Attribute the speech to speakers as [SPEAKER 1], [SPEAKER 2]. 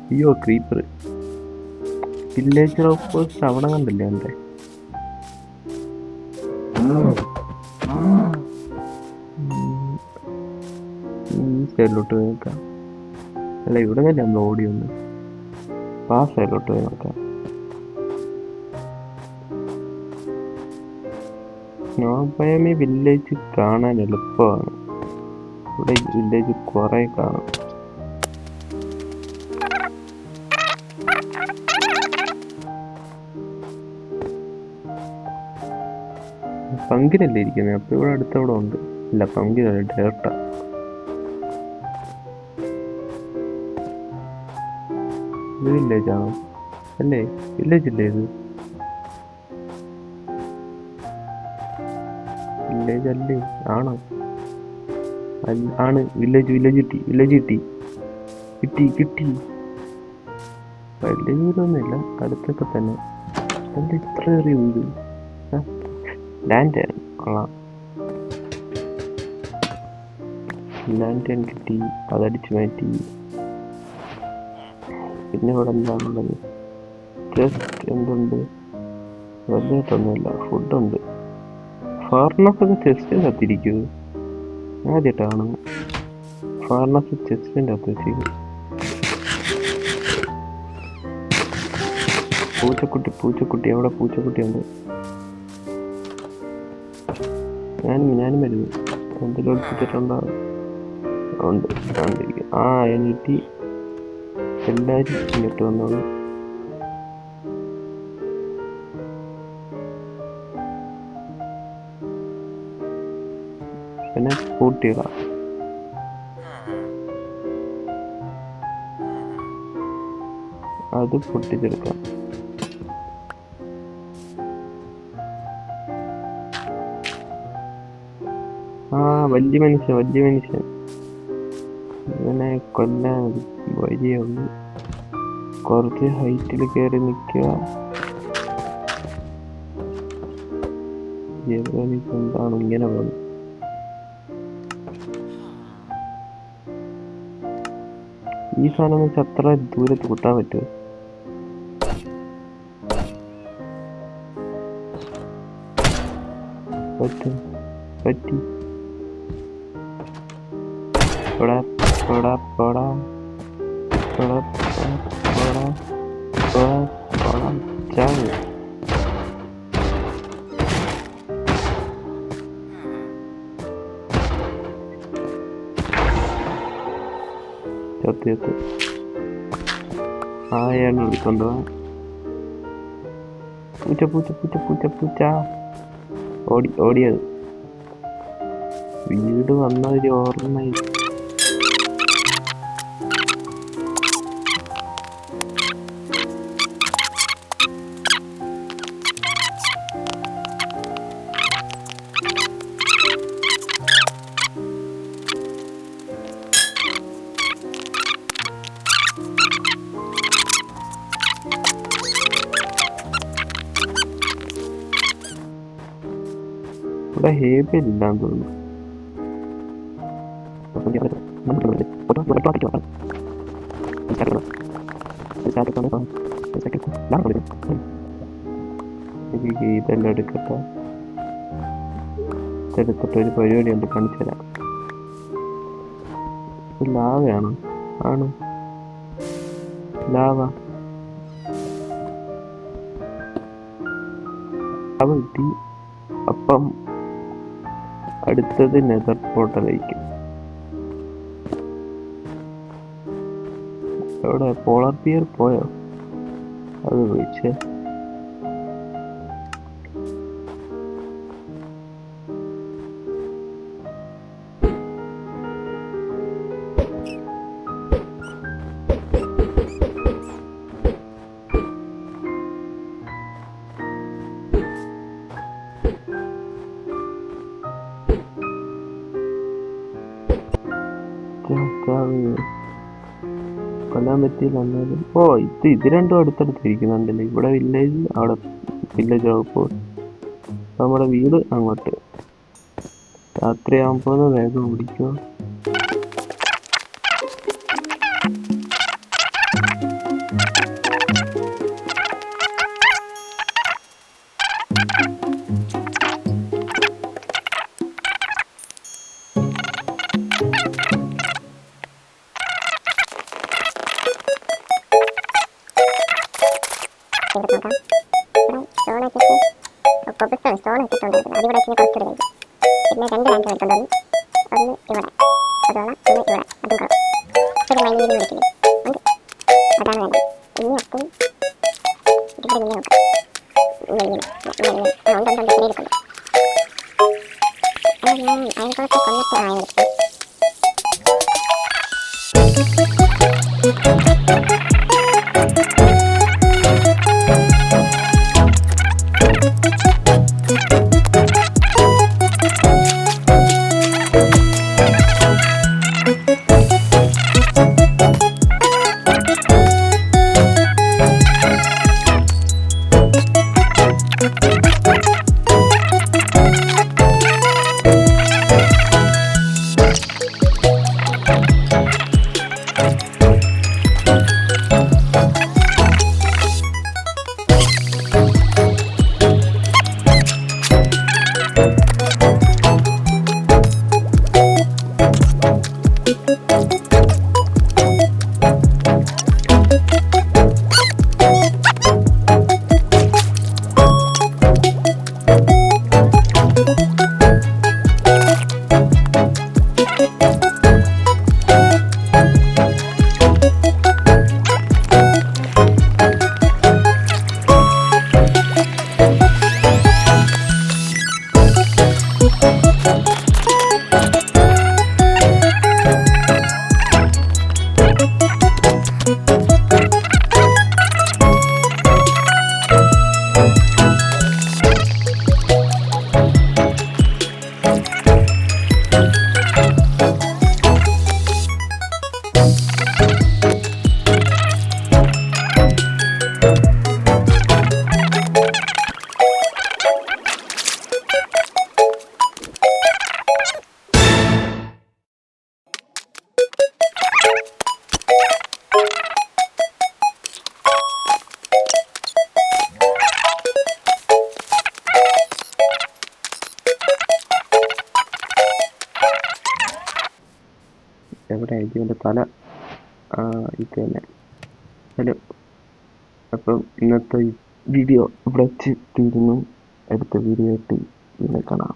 [SPEAKER 1] അയ്യോ creeper. Village out post അവിടെ കണ്ടില്ലേ എൻ്റെ ഈ സൈഡിലോട്ട് പോയി നോക്കാം. അല്ല ഇവിടെ തന്നെ നമ്മൾ ഓടി ഒന്ന് ആ സൈഡിലോട്ട് പോയി നോക്കാം. നോബയമി വില്ലേജ് കാണാൻ എളുപ്പമാണ്. ഇവിടെ വില്ലേജ് കുറെ കാണും. പങ്കിനല്ലേ ഇരിക്കുന്നത്? അപ്പൊ ഇവിടെ അടുത്തവിടെ ഉണ്ട്. ഇല്ല പങ്കിനല്ല, ഡേർട്ട. ഇത് വില്ലേജ് ആണോ? അല്ലേ വില്ലേജ് ഇല്ലേ ഇത്? വില്ലേജ് അല്ലേ? ആണോ? ആണ് വില്ലേജ്. വില്ലേജ് കിട്ടി. വില്ലേജ് കിട്ടി. കിട്ടി കിട്ടി. വലിയ വീടൊന്നുമില്ല, അടുത്തൊക്കെ തന്നെ. എന്താ ഇത്ര ചെറിയ വീട്? ലാൻഡ് കൊള്ളാം. ലാൻഡ് കിട്ടി, അതടിച്ചു മാറ്റി. പിന്നെ ഇവിടെ എന്താണുള്ളത്? ജസ്റ്റ് എന്തുണ്ട്? വലിയിട്ടൊന്നുമില്ല, ഫുഡുണ്ട്. ഫാർമസൊക്കെ ചെസ്റ്റിൻ്റെ അകത്തിരിക്കുമോ? ആദ്യമായിട്ടാണ് ഫാർമസ് ചെസ്റ്റിൻ്റെ അകത്ത് വെച്ചിരിക്കും. പൂച്ചക്കുട്ടി എവിടെ? പൂച്ചക്കുട്ടിയുണ്ട്. ഞാനും വരുന്നു. എന്തെങ്കിലും ഒളിപ്പിച്ചിട്ടുണ്ടാവും. ഉണ്ട് കണ്ടിരിക്കും. എനിക്ക് എല്ലാവരും ഇങ്ങോട്ട് വന്നോളൂ. പിന്നെ കൂട്ടിയിടാം. അത് പൊട്ടിച്ചെടുക്കാം. വലിയ മനുഷ്യൻ ഇവനെ കൊല്ലാൻ വഴിയുള്ളൂ. കുറച്ച് ഹൈറ്റിൽ കയറി നിൽക്കുക. എന്താണ് ഇങ്ങനെ പോകുന്നത്? ഈ സാധനം വെച്ച് അത്ര ദൂരത്ത് കുത്താൻ പറ്റുമോ? പറ്റി. ചാവ്. ചത്ത് ആയാണ് വിളിക്കൊണ്ടുപോവാ. പൂച്ച ഓടിയത്. വീട് വന്നൊരു ഓർമ്മ. ഇവിടെ ഹേബില്ലാന്ന് തോന്നുന്നു. ഇതെല്ലാം എടുക്കട്ടെ. ഇതെടുത്തിട്ട് ഒരു പരിപാടി ഉണ്ട്, കാണിച്ചു തരാം. ലാവയാണോ? ആണ് ലാവ. കിട്ടി. അപ്പം അടുത്തത് നെതർ പോർട്ടലായിരിക്കും. എവിടെ പോളാർ ബിയർ പോയോ? അത് വിളിച്ചേ. കൊല്ലാൻ പറ്റിയില്ല എന്നാലും. ഇത് രണ്ടും അടുത്തടുത്തിരിക്കുന്നുണ്ടല്ലേ. ഇവിടെ വില്ലേജ്, അവിടെ വില്ലേജ് ആകുമ്പോൾ നമ്മുടെ വീട് അങ്ങോട്ട്. രാത്രിയാകുമ്പോൾ വേഗം ഓടിക്കുക.
[SPEAKER 2] അതിവിടെ വെച്ച് കുറച്ചിടുകയും പിന്നെ 2 ലാൻഡ് എടുത്തുകൊണ്ട് ഒന്ന് ഇവിടെ അതോളം ഒന്ന് ഇവിടെ അതും കുറവ് ഒരു മൈനിങ് വിളിക്കുന്നു ഉണ്ട്. അതാണ് വേണ്ടത്. ഇനി അത്തും ഇവിടെ ഇങ്ങനെ നോക്കാം. ഉണ്ടുണ്ട് ഇത്രയും എടുക്കുന്നു. ഞാൻ അയൽക്കുളത്തെ കൊല്ലത്തെ ആയെടുത്തു.
[SPEAKER 1] എവിടെ ഇതിൻ്റെ തല? ഇത് തന്നെ. ഹലോ, അപ്പം ഇന്നത്തെ വീഡിയോ ഇവിടെ വെച്ച് തീരുന്നു. അടുത്ത വീഡിയോ ആയിട്ട് പിന്നെ കാണാം.